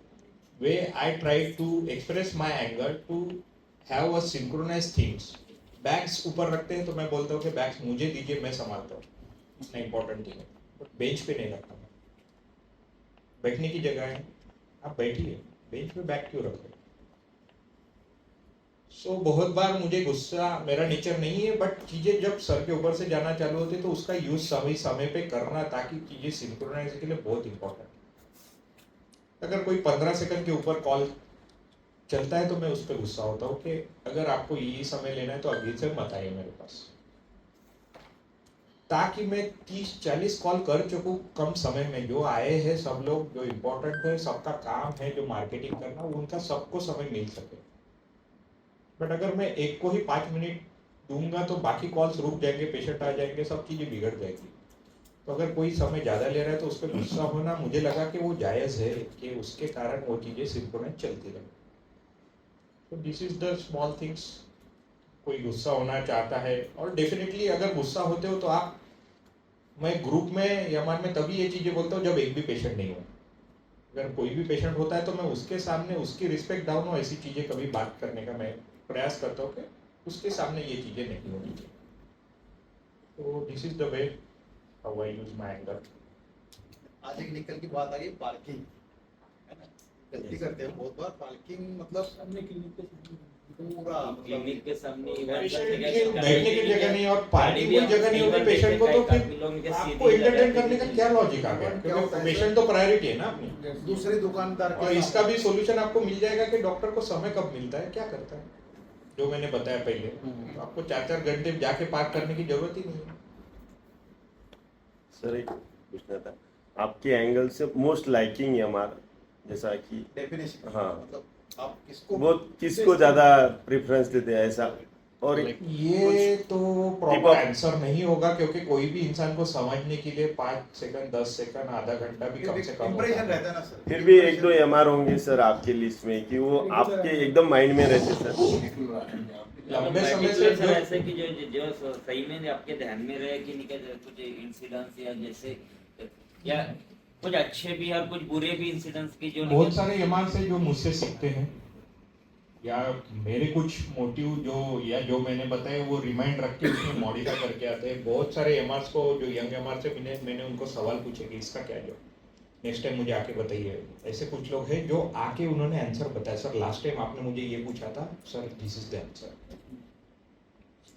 Speaker 2: way I try to express my anger, to have a synchronize things. Bags ऊपर रखते हैं तो मैं बोलता हूँ कि बैग्स मुझे दीजिए, मैं संभालता हूँ, इतना इंपॉर्टेंट थिंग है। बट बेंच पे नहीं रखना, बैठने की जगह है, आप बैठिए, बेंच पे बैग क्यों रख रहे? सो बहुत बार मुझे गुस्सा मेरा नेचर नहीं है, बट चीजें जब सर के ऊपर से जाना चालू होती है तो उसका यूज समय पे करना ताकि चीजें सिंक्रोनाइज के लिए बहुत इंपॉर्टेंट। अगर कोई 15 सेकंड के ऊपर कॉल चलता है तो मैं उस पर गुस्सा होता हूँ कि अगर आपको यही समय लेना है तो अभी से मत आइए मेरे पास, ताकि मैं 30-40 कॉल कर चुकूँ कम समय में। जो आए हैं सब लोग, जो इम्पोर्टेंट है, सबका काम है जो मार्केटिंग करना, उनका सबको समय मिल सके। बट अगर मैं एक को ही 5 मिनट दूंगा तो बाकी कॉल्स रुक जाएंगे, पेशेंट आ जाएंगे, सब चीजें बिगड़ जाएगी। तो अगर कोई समय ज्यादा ले रहा है तो उस पर गुस्सा होना मुझे लगा कि वो जायज है कि उसके कारण वो चीजें सिंक्रोनाइज चलती रहे। तो this is the small things. कोई गुस्सा होना चाहता है, और डेफिनेटली अगर गुस्सा होते हो तो आप, मैं ग्रुप में या मान में तभी ये चीजें बोलता हूँ जब एक भी पेशेंट नहीं हो। अगर कोई भी पेशेंट होता है तो मैं उसके सामने उसकी रिस्पेक्ट डाउन हो ऐसी चीजें कभी बात करने का मैं प्रयास करता हूँ कि उसके सामने ये चीजें नहीं होनी चाहिए। तो this is the way how I use my anger.
Speaker 3: आज एक निकल की बात आ गई, पार्किंग, है ना? गलती करते हैं बहुत बार, पार्किंग मतलब पूरा
Speaker 4: क्लिनिक के सामने
Speaker 2: पेशेंट के बैठने की जगह नहीं और पार्किंग की जगह नहीं होती पेशेंट को, तो फिर आपको एंटरटेन करने का क्या लॉजिक आ गया? क्योंकि पेशेंट तो प्रायोरिटी है ना अपनी।
Speaker 3: दूसरे दुकानदार
Speaker 2: और इसका भी सॉल्यूशन आपको मिल जाएगा कि डॉक्टर को समय कब मिलता है, क्या करता है, जो मैंने बताया पहले। तो आपको 4-4 घंटे जाके पार्क करने की जरूरत ही नहीं है।
Speaker 5: सर एक पूछना था, आपके एंगल से मोस्ट लाइकिंग एमआर, जैसा कि
Speaker 3: डेफिनेशन,
Speaker 5: हाँ,
Speaker 3: मतलब आप किसको
Speaker 5: वो किसको ज्यादा प्रेफरेंस देते हैं ऐसा? और
Speaker 2: ये तो प्रॉपर आंसर नहीं होगा, क्योंकि कोई भी इंसान को समझने के लिए 5 सेकंड, 10 सेकंड, आधा घंटा भी कम से कम
Speaker 3: इंप्रेशन रहता है ना सर।
Speaker 5: फिर भी 1-2 एमआर होंगे सर आपके लिस्ट में कि वो आपके एकदम माइंड में रहते सर।
Speaker 2: लंबे समय से
Speaker 4: सर ऐसे कि जो सही में आपके ध्यान में रहे कि निकल कुछ इंसिडेंट्स या जैसे या कुछ अच्छे भी और कुछ बुरे भी इंसिडेंट्स की जो
Speaker 2: बहुत सारे एमआर से जो मुझसे सीखते हैं, या मेरे कुछ मोटिव जो मैंने बताया वो रिमाइंड रख के उसमें मॉडिफाई करके आते हैं। बहुत सारे एमआरस को जो यंग एमआर से मैंने उनको सवाल पूछे कि इसका क्या जवाब, नेक्स्ट टाइम मुझे आके बताइए। ऐसे कुछ लोग हैं जो आके उन्होंने आंसर बताया, सर लास्ट टाइम आपने मुझे ये पूछा था, sir this is the answer,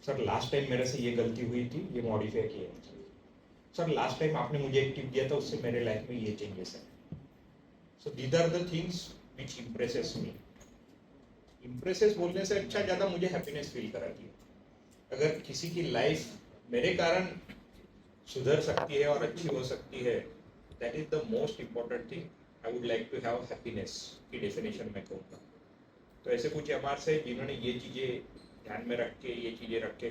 Speaker 2: sir last time मेरे से ये गलती हुई थी, ये मॉडिफाई किया, सर लास्ट टाइम आपने मुझे एक टिप दिया था, उससे मेरे लाइफ में ये चेंजेस है। So these are the things which impresses me. Impresses बोलने से अच्छा ज़्यादा मुझे हैप्पीनेस फील कराती है। अगर किसी की लाइफ मेरे कारण सुधर सकती है और अच्छी हो सकती है, that is the most important thing. I would like to have happiness की डेफिनेशन मैं कहूँगा. तो ऐसे कुछ एमआरस है जिन्होंने ये चीज़ें ध्यान में रख के, ये चीज़ें रख के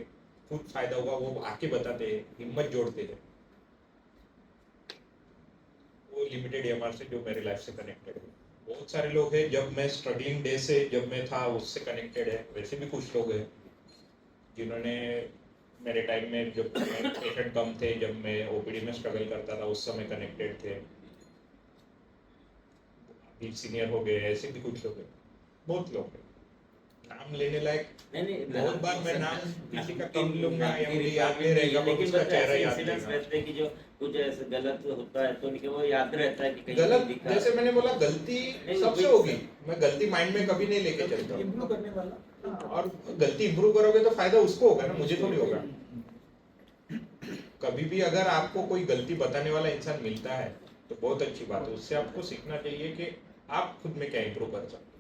Speaker 2: खुद फायदा हुआ वो आके बताते हैं, हिम्मत जोड़ते हैं. वो लिमिटेड एमआर से जो मेरे लाइफ से कनेक्टेड है. बहुत सारे लोग हैं जब मैं स्ट्रगलिंग डे से जब मैं था उससे कनेक्टेड है. वैसे भी कुछ लोग हैं जिन्होंने मेरे टाइम में जब पेशेंट कम थे, जब मैं ओपीडी में स्ट्रगल करता था उस समय कनेक्टेड थे. अभी सीनियर हो गए. ऐसे भी कुछ लोग हैं, बहुत लोग हैं. नाम लेने लायक बहुत बार मैं नाम किसी का कम लूंगा या मुझे याद नहीं रहेगा, बट
Speaker 4: लेकिन
Speaker 2: उसका चेहरा याद
Speaker 4: इंसिडेंट्स
Speaker 2: रहेगा.
Speaker 4: रहते हैं कि जो कुछ ऐसे गलत होता है तो उनके वो याद रहता है कि कहीं
Speaker 2: गलत
Speaker 4: दिखा.
Speaker 2: जैसे मैंने बोला गलती
Speaker 4: नहीं,
Speaker 2: सबसे
Speaker 4: वही
Speaker 2: होगी. मैं गलती माइंड में कभी नहीं लेके चलता हूँ.
Speaker 3: इम्प्रूव करने वाला.
Speaker 2: और गलती इंप्रूव करोगे तो फायदा उसको होगा ना, मुझे थोड़ी होगा. कभी भी अगर आपको कोई गलती बताने वाला इंसान मिलता है तो बहुत अच्छी बात है. उससे आपको सीखना चाहिए कि आप खुद में क्या इंप्रूव कर सकते हो,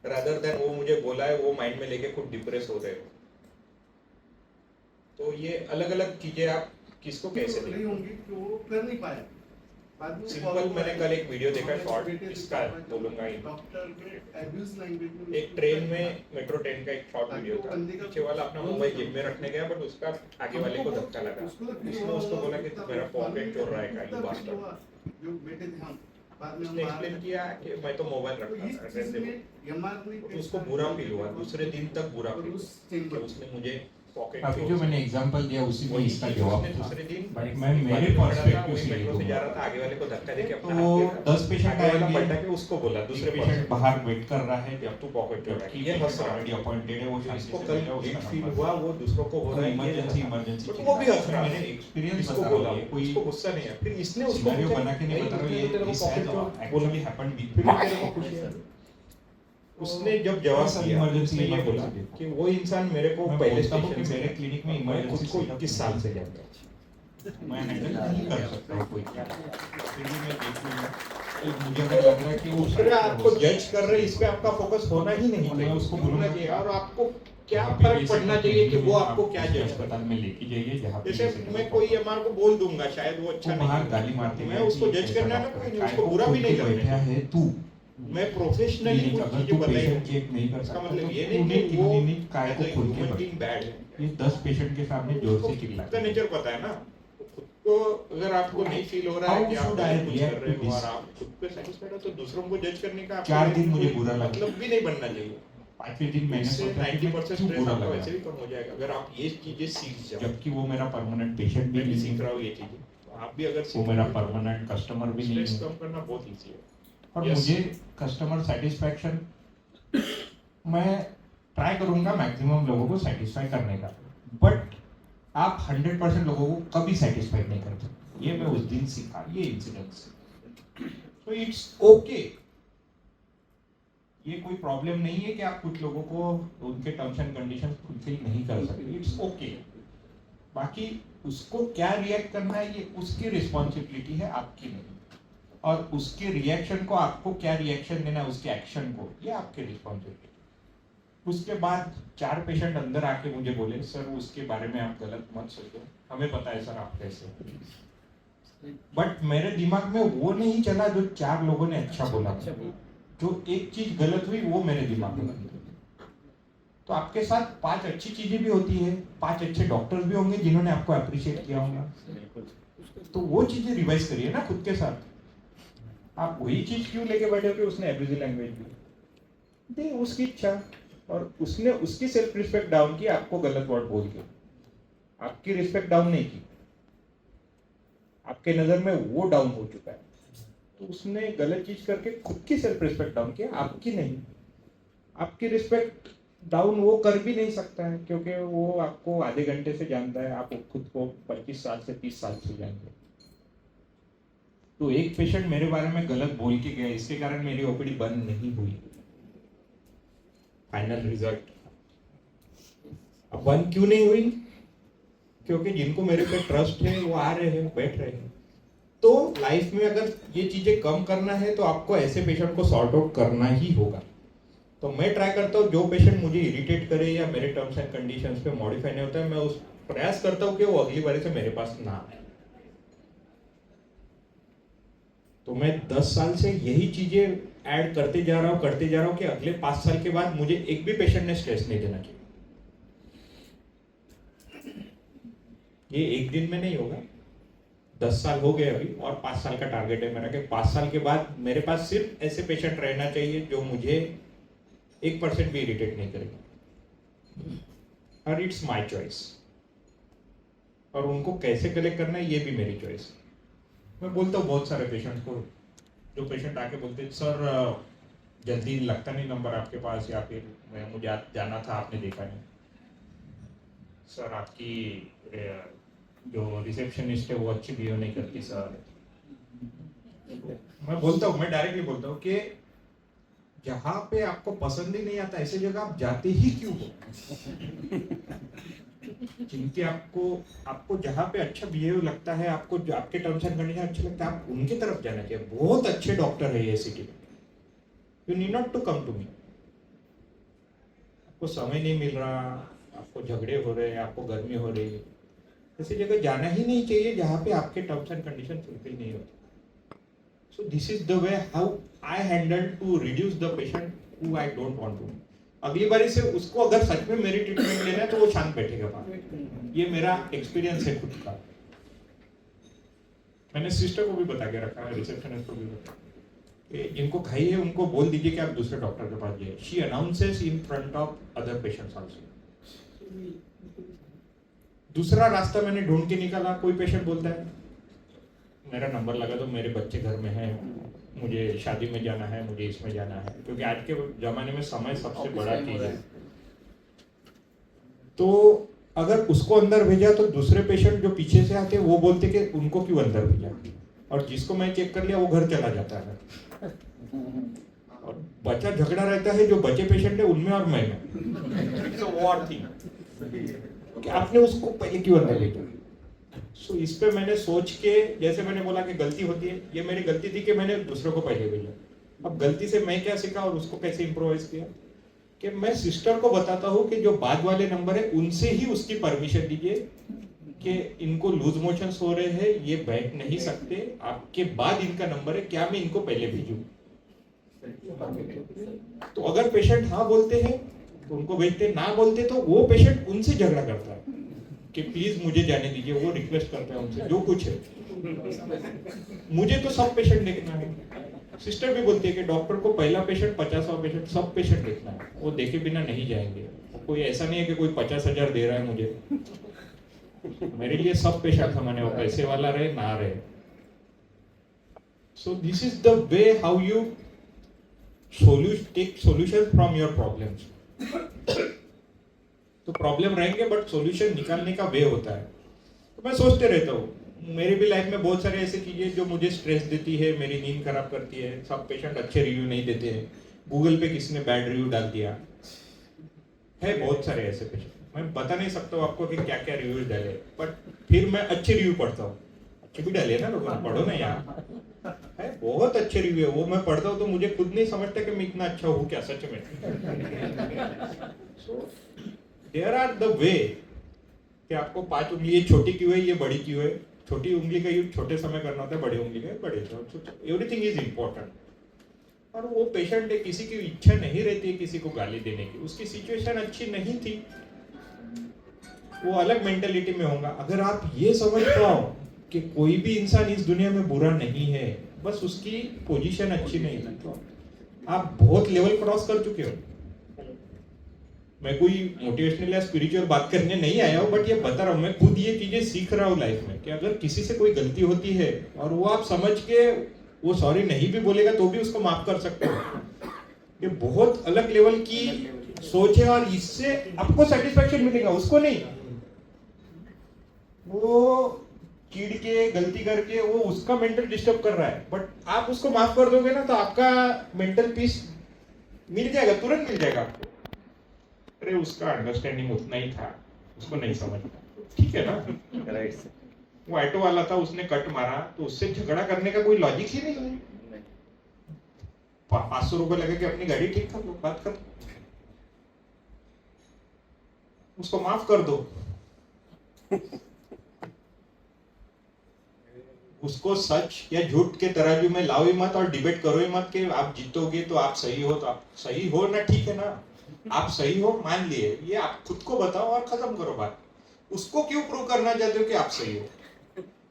Speaker 2: रादर देन वो मुझे बोला है वो माइंड में लेके खुद डिप्रेस हो रहे हो. तो ये अलग अलग चीजें आप किसको कैसे
Speaker 6: नहीं
Speaker 2: देंगे.
Speaker 6: होंगी कि वो कर नहीं पाए. बाद में
Speaker 2: सिंपल मैंने कल एक वीडियो देखा शॉर्ट, इसका बोलूंगा ही.
Speaker 6: डॉक्टर के एब्यूज लैंग्वेज में
Speaker 2: एक ट्रेन में मेट्रो ट्रेन का एक शॉर्ट वीडियो था. पीछे वाला अपना मोबाइल जेब में रखने गया बट उसका आगे वाले को धक्का लगा. उसने उसको बोला कि मेरा पॉकेट चोर रहा है का ये बास्टर्ड.
Speaker 6: जो बेटे थे हम बाद में
Speaker 2: उसने एक्सप्लेन किया कि मैं तो मोबाइल रखता था ट्रेन में. तो उसको बुरा फील हुआ, दूसरे दिन तक बुरा फील हुआ कि उसने मुझे पॉकेट
Speaker 7: अभी जो मैंने एग्जांपल दिया उसी में इसका जवाब था.
Speaker 2: दूसरे दिन
Speaker 7: बट मैं मेरे पर्सपेक्टिव से
Speaker 2: मेट्रो से जा
Speaker 7: देखूंगा
Speaker 2: रहा था, आगे वाले को धक्का देके
Speaker 7: तो
Speaker 2: अपना हाथ दे रहा.
Speaker 7: 10 पेशेंट
Speaker 2: आगे वाला
Speaker 7: आएंगे,
Speaker 2: पलटा के उसको बोला दूसरे
Speaker 7: एक पेशेंट बाहर वेट कर रहा है,
Speaker 2: अब तू पॉकेट चोर रहा है.
Speaker 7: जबकि
Speaker 2: ये हंस
Speaker 7: पेशेंट
Speaker 2: रहा
Speaker 7: ऑलरेडी
Speaker 2: है.
Speaker 7: अपॉइंटेड है, वो शांति
Speaker 2: इसको
Speaker 7: से
Speaker 2: कल
Speaker 7: बैठा,
Speaker 2: एक
Speaker 7: उसका
Speaker 2: फील
Speaker 7: नंबर
Speaker 2: हुआ वो दूसरों को हो रहा है.
Speaker 7: इमरजेंसी
Speaker 2: तो वो भी हंस रहा
Speaker 7: मैंने
Speaker 2: है.
Speaker 7: एक्सपीरियंस
Speaker 2: इसको
Speaker 7: बता
Speaker 2: बोला
Speaker 7: रहा हूँ, कोई
Speaker 2: उसको गुस्सा नहीं है. फिर इसने उसको
Speaker 7: सिनेरियो बना के नहीं बता रहा हूँ, ये दिस हैज एक्चुअली हैपेंड
Speaker 2: फिर
Speaker 7: विद
Speaker 2: तेरे को खुशी है. उसने जब जवाब
Speaker 7: सर,
Speaker 2: दिया
Speaker 7: emergency
Speaker 2: उसने ये
Speaker 7: emergency
Speaker 2: बोला
Speaker 7: देखो.
Speaker 2: कि वो इंसान मेरे को
Speaker 7: मैं
Speaker 2: पहले
Speaker 7: बोलता हूँ
Speaker 2: स्टेशन
Speaker 7: कि
Speaker 2: से
Speaker 7: मेरे क्लिनिक में
Speaker 2: मैं खुद
Speaker 7: इमरजेंसी
Speaker 2: को 21 साल से जानता हूँ.
Speaker 7: मैं हैंडल नहीं कर सकता हूँ कोई. फिर भी मैं देख लूंगा. तो मुझे अगर लग रहा है कि वो
Speaker 2: दूसरे आपको जज कर रहे हैं, इस पे आपका फोकस होना ही नहीं
Speaker 7: मैं उसको
Speaker 2: होना
Speaker 7: बोलूंगा
Speaker 2: चाहिए. और आपको क्या
Speaker 7: वहाँ पे
Speaker 2: फर्क
Speaker 7: बेसिक
Speaker 2: पड़ना चाहिए कि वो आपको क्या
Speaker 7: उसके
Speaker 2: जज
Speaker 7: अस्पताल
Speaker 2: करता
Speaker 7: में लेके जाइए जहाँ पे
Speaker 2: जैसे
Speaker 7: बेसिक
Speaker 2: मैं कोई एमआर को बोल दूंगा शायद वो अच्छा
Speaker 7: वो बाहर
Speaker 2: नहीं
Speaker 7: गाली मारते
Speaker 2: मैं उसको जज करना ना कोई नहीं, उसको बुरा भी नहीं
Speaker 7: बैठा
Speaker 2: करना.
Speaker 7: है तू.
Speaker 2: मैं प्रोफेशनली
Speaker 7: क्लिनिक
Speaker 2: कुछ
Speaker 7: अगर
Speaker 2: चीजें
Speaker 7: तू
Speaker 2: बताई
Speaker 7: पेशेंट
Speaker 2: हूँ.
Speaker 7: चेक नहीं कर
Speaker 2: इसका
Speaker 7: सकता
Speaker 2: मतलब
Speaker 7: तो
Speaker 2: ये नहीं
Speaker 7: तूने
Speaker 2: कि वो
Speaker 7: क्लिनिक काय को खोल के
Speaker 2: ह्यूमन
Speaker 7: बता.
Speaker 2: बीइंग बैड है.
Speaker 7: ये 10 पेशेंट के सामने जोर से चिल्ला
Speaker 2: उसका नेचर पता है ना. खुद को अगर आपको नहीं फील हो रहा है
Speaker 7: How
Speaker 2: कि आप
Speaker 7: should I
Speaker 2: कुछ कर
Speaker 7: react
Speaker 2: रहे
Speaker 7: to
Speaker 2: हो
Speaker 7: this?
Speaker 2: और आप खुद पे सेटिस्फाइड हो तो दूसरों को जज करने का आपको
Speaker 7: 4 दिन मुझे
Speaker 2: कोई
Speaker 7: बुरा लगा.
Speaker 2: मतलब भी नहीं बनना चाहिए.
Speaker 7: 5वें दिन मैंने
Speaker 2: इससे
Speaker 7: सोचा कि मैं
Speaker 2: 90%
Speaker 7: क्यों
Speaker 2: स्ट्रेस
Speaker 7: बुरा
Speaker 2: आपका
Speaker 7: लगा,
Speaker 2: वैसे भी कम हो जाएगा अगर आप ये चीजें सीख जाओ.
Speaker 7: जबकि वो मेरा परमानेंट पेशेंट भी
Speaker 2: मैं भी
Speaker 7: नहीं
Speaker 2: सीख
Speaker 7: है,
Speaker 2: रहा हूँ ये चीजें. तो आप भी अगर
Speaker 7: वो
Speaker 2: सीख
Speaker 7: मेरा
Speaker 2: रहे हो,
Speaker 7: परमानेंट कस्टमर भी नहीं
Speaker 2: स्ट्रेस
Speaker 7: है.
Speaker 2: कम करना बहुत इजी है.
Speaker 7: और
Speaker 2: Yes.
Speaker 7: मुझे कस्टमर सेटिस्फैक्शन मैं ट्राई करूंगा मैक्सिमम लोगों को सेटिस्फाई करने का. बट आप 100% लोगों को कभी सेटिस्फाई नहीं कर सकते. ये मैं उस दिन सीखा ये इंसिडेंट से. तो इट्स ओके. ये कोई प्रॉब्लम नहीं है कि आप कुछ लोगों को उनके टर्म्स एंड कंडीशन फुलफिल नहीं कर सकते. It's okay. बाकी उसको क्या रिएक्ट करना है ये उसकी रिस्पॉन्सिबिलिटी है, आपकी नहीं. और उसके रिएक्शन को आपको क्या रिएक्शन देना है उसके एक्शन को, ये आपकी रिस्पॉन्सिबिलिटी. उसके बाद 4 पेशेंट अंदर आके मुझे बोले सर उसके बारे में आप गलत मत सोचो, हमें पता है सर आप कैसे. बट मेरे दिमाग में वो नहीं चला जो 4 लोगों ने अच्छा बोला. जो एक चीज गलत हुई वो मेरे दिमाग में बनी. तो आपके साथ 5 अच्छी चीजें भी होती है, 5 अच्छे डॉक्टर्स भी होंगे जिन्होंने आपको अप्रिशिएट किया होगा. तो वो चीजें रिवाइज करिए ना खुद के साथ. आप वही चीज क्यों लेके बैठे हो कि उसने एब्यूजिव लैंग्वेज दी. उसकी इच्छा और उसने उसकी सेल्फ रिस्पेक्ट डाउन की आपको गलत वर्ड बोल के. आपकी रिस्पेक्ट डाउन नहीं की, आपके नजर में वो डाउन हो चुका है. तो उसने गलत चीज करके खुद की सेल्फ रिस्पेक्ट डाउन की, आपकी नहीं. आपकी रिस्पेक्ट डाउन वो कर भी नहीं सकता है क्योंकि वो आपको आधे घंटे से जानता है, आप खुद को 25 साल से 30 साल से जानते हैं. तो एक पेशेंट मेरे बारे में गलत बोल के गया, इसके कारण मेरी ओपीडी बंद नहीं हुई.
Speaker 2: फाइनल रिजल्ट अब बंद क्यों नहीं हुई? क्योंकि जिनको मेरे पे ट्रस्ट है वो आ रहे हैं, बैठ रहे हैं. तो लाइफ में अगर ये चीजें कम करना है तो आपको ऐसे पेशेंट को सॉर्ट आउट करना ही होगा. तो मैं ट्राई करता हूँ जो पेशेंट मुझे इरिटेट करे या मेरे टर्म्स एंड कंडीशंस पे मॉडिफाई नहीं होता है, मैं उस प्रयास करता हूँ कि वो अगली बार से मेरे पास ना आए. तो मैं 10 साल से यही चीजें ऐड करते जा रहा हूँ कि अगले 5 साल के बाद मुझे एक भी पेशेंट ने स्ट्रेस नहीं देना चाहिए। ये एक दिन में नहीं होगा, 10 साल हो गए अभी और 5 साल का टारगेट है मेरा कि 5 साल के बाद मेरे पास सिर्फ ऐसे पेशेंट रहना चाहिए जो मुझे 1% भी इरिटेट नहीं करेगा, और इट्स माय चॉइस। और उनको कैसे कलेक्ट करना है ये भी मेरी चॉइस है। मैं बोलता हूँ बहुत सारे पेशेंट्स को, जो पेशेंट आके बोलते हैं सर जल्दी लगता नहीं नंबर आपके पास, या फिर मुझे जाना था आपने देखा नहीं, सर आपकी जो रिसेप्शनिस्ट है वो अच्छी बिहेव नहीं करती सर। मैं बोलता हूँ, मैं डायरेक्टली बोलता हूँ कि जहां पे आपको पसंद ही नहीं आता ऐसे जगह आप जाते ही क्यों हो? जिनके आपको जहां पे अच्छा बिहेव लगता है, आपको जो आपके टर्म्स एंड कंडीशन अच्छे लगता है, आप उनके तरफ जाना चाहिए। बहुत अच्छे डॉक्टर है ये सिटी में, you need not to come to me. आपको समय नहीं मिल रहा, आपको झगड़े हो रहे हैं, आपको गर्मी हो रही है, ऐसी जगह जाना ही नहीं चाहिए जहां पे आपके टर्म्स एंड कंडीशन फुलफिल नहीं होते। So this is the way how I handle to reduce the patient who I don't want to. अगली बारी से उसको अगर सच में मेरी ट्रीटमेंट लेना है तो वो शांत बैठेगा बाहर। ये मेरा एक्सपीरियंस है खुद का। मैंने सिस्टर को भी बता के रखा है, रिसेप्शनिस्ट को भी बता कि जिनको खाई है उनको बोल दीजिए कि आप दूसरे डॉक्टर के पास जाइए। She announces in front of other patients also. दूसरा रास्ता मैंने ढूंढ के निकाला। कोई पेशेंट बोलता है मेरा नंबर लगा दो, मेरे बच्चे घर में हैं, मुझे शादी में जाना है, मुझे इसमें जाना है, क्योंकि आज के जमाने में समय सबसे बड़ा चीज है। तो अगर उसको अंदर भेजा तो दूसरे पेशेंट जो पीछे से आते वो बोलते कि उनको क्यों अंदर भेजा, और जिसको मैं चेक कर लिया वो घर चला जाता है। और बचा झगड़ा रहता है जो बचे पेशेंट है उनमें और मैं में। इट्स अ वॉर थिंग कि आपने उसको पहले क्यों अंदर भेजा। सो इस पे मैंने सोच के, जैसे मैंने बोला कि गलती होती है, ये मेरी गलती थी कि मैंने दूसरों को पहले भेजा। अब गलती से मैं क्या सीखा और उसको कैसे इम्प्रोवाइज किया कि मैं सिस्टर को बताता हूँ कि जो बाद वाले नंबर है उनसे ही उसकी परमिशन दीजिए कि इनको लूज मोशंस हो रहे हैं, ये बैठ नहीं सकते, आपके बाद इनका नंबर है, क्या मैं इनको पहले भेजूं। तो अगर पेशेंट हाँ बोलते हैं तो उनको भेजते, ना बोलते तो वो पेशेंट उनसे झगड़ा करता है कि प्लीज मुझे जाने दीजिए। वो रिक्वेस्ट करता है उनसे जो कुछ है। मुझे तो सब पेशेंट देखना है। सिस्टर भी बोलती है कि डॉक्टर को पहला पेशेंट, 50वां पेशेंट, सब पेशेंट देखना है, वो देखे बिना नहीं जाएंगे। कोई ऐसा नहीं है कि कोई 50,000 दे रहा है मुझे, मेरे लिए सब पेशेंट समाने, वो पैसे वाला रहे ना रहे। So this is the way how you take solution from your problems. तो प्रॉब्लम रहेंगे बट सॉल्यूशन निकालने का वे होता है। तो मैं सोचते रहता हूँ, मेरी भी लाइफ में बहुत सारे ऐसी चीजें जो मुझे स्ट्रेस देती है, मेरी नींद खराब करती है। सब पेशेंट अच्छे रिव्यू नहीं देते हैं, गूगल पे किसी ने बैड रिव्यू डाल दिया है, बहुत सारे ऐसे पेशेंट। मैं बता नहीं सकता हूँ आपको कि क्या क्या रिव्यूज डाले, बट फिर मैं अच्छे रिव्यू पढ़ता हूँ। अच्छे भी डाले ना लोगों ने, पढ़ो ना यार, है बहुत अच्छे रिव्यू है वो। मैं पढ़ता हूँ तो मुझे खुद नहीं समझता कि मैं इतना अच्छा हूँ क्या सच में। So there are the way कि आपको 5 उंगली छोटी क्यों है, ये बड़ी क्यों है। छोटी उंगली का यूज छोटे समय करना होता है, बड़ी उंगली का बड़े। Everything is important. और वो पेशेंट है, किसी की इच्छा नहीं रहती है किसी को गाली देने की, उसकी सिचुएशन अच्छी नहीं थी, वो अलग मेंटेलिटी में होगा। अगर आप ये समझ पाओ कि कोई भी इंसान इस दुनिया में बुरा नहीं है, बस उसकी पोजीशन अच्छी नहीं है, तो आप बहुत लेवल क्रॉस कर चुके हो। मैं कोई मोटिवेशनल या स्पिरिचुअल बात करने नहीं आया हूँ, बट ये बता रहा हूँ, मैं खुद ये चीजें सीख रहा हूँ लाइफ में कि अगर किसी से कोई गलती होती है और वो आप समझ के वो सॉरी नहीं भी बोलेगा तो भी उसको माफ कर सकते हो। ये बहुत अलग लेवल की सोच है और इससे आपको सेटिस्फेक्शन मिलेगा, उसको नहीं। वो चिढ़ के गलती करके वो उसका मेंटल डिस्टर्ब कर रहा है, बट आप उसको माफ कर दोगे ना तो आपका मेंटल पीस मिल जाएगा, तुरंत मिल जाएगा आपको। अरे उसका अंडरस्टैंडिंग उतना ही था, उसको नहीं समझ, ठीक है ना।
Speaker 5: राइट।
Speaker 2: वो ऑटो वाला था, उसने कट मारा तो उससे झगड़ा करने का कोई लॉजिक ही नहीं है। 500 रुपए लगे कि अपनी गाड़ी ठीक कर लो, बात कर, उसको माफ कर दो। उसको सच या झूठ के तराजू में लाओ ही मत और डिबेट करो ही मत कि आप जीतोगे तो आप सही हो, तो आप सही हो ना, ठीक है ना, आप सही हो मान लिए, ये आप खुद को बताओ और खत्म करो बात। उसको क्यों प्रूव करना चाहते हो कि आप सही हो,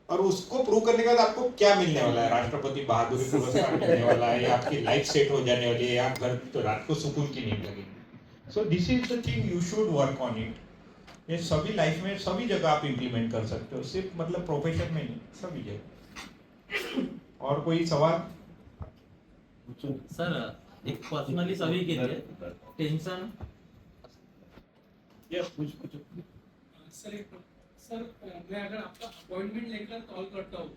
Speaker 2: और उसको प्रूव करने के बाद आपको क्या मिलने वाला है? राष्ट्रपति बहादुरी पुरस्कार मिलने वाला है, या आपकी लाइफ सेट हो जाने वाली है, या आप घर तो रात को सुकून की नींद लगेगी। सो this is the thing you should work on it. ये सभी लाइफ में सभी जगह आप इम्प्लीमेंट कर सकते हो, सिर्फ मतलब प्रोफेशन में नहीं, सभी जगह। और कोई सवाल?
Speaker 8: सर एक पर्सनली सभी के लिए टेंशन
Speaker 9: सर मैं अगर आपका अपॉइंटमेंट लेकर कॉल करता हूँ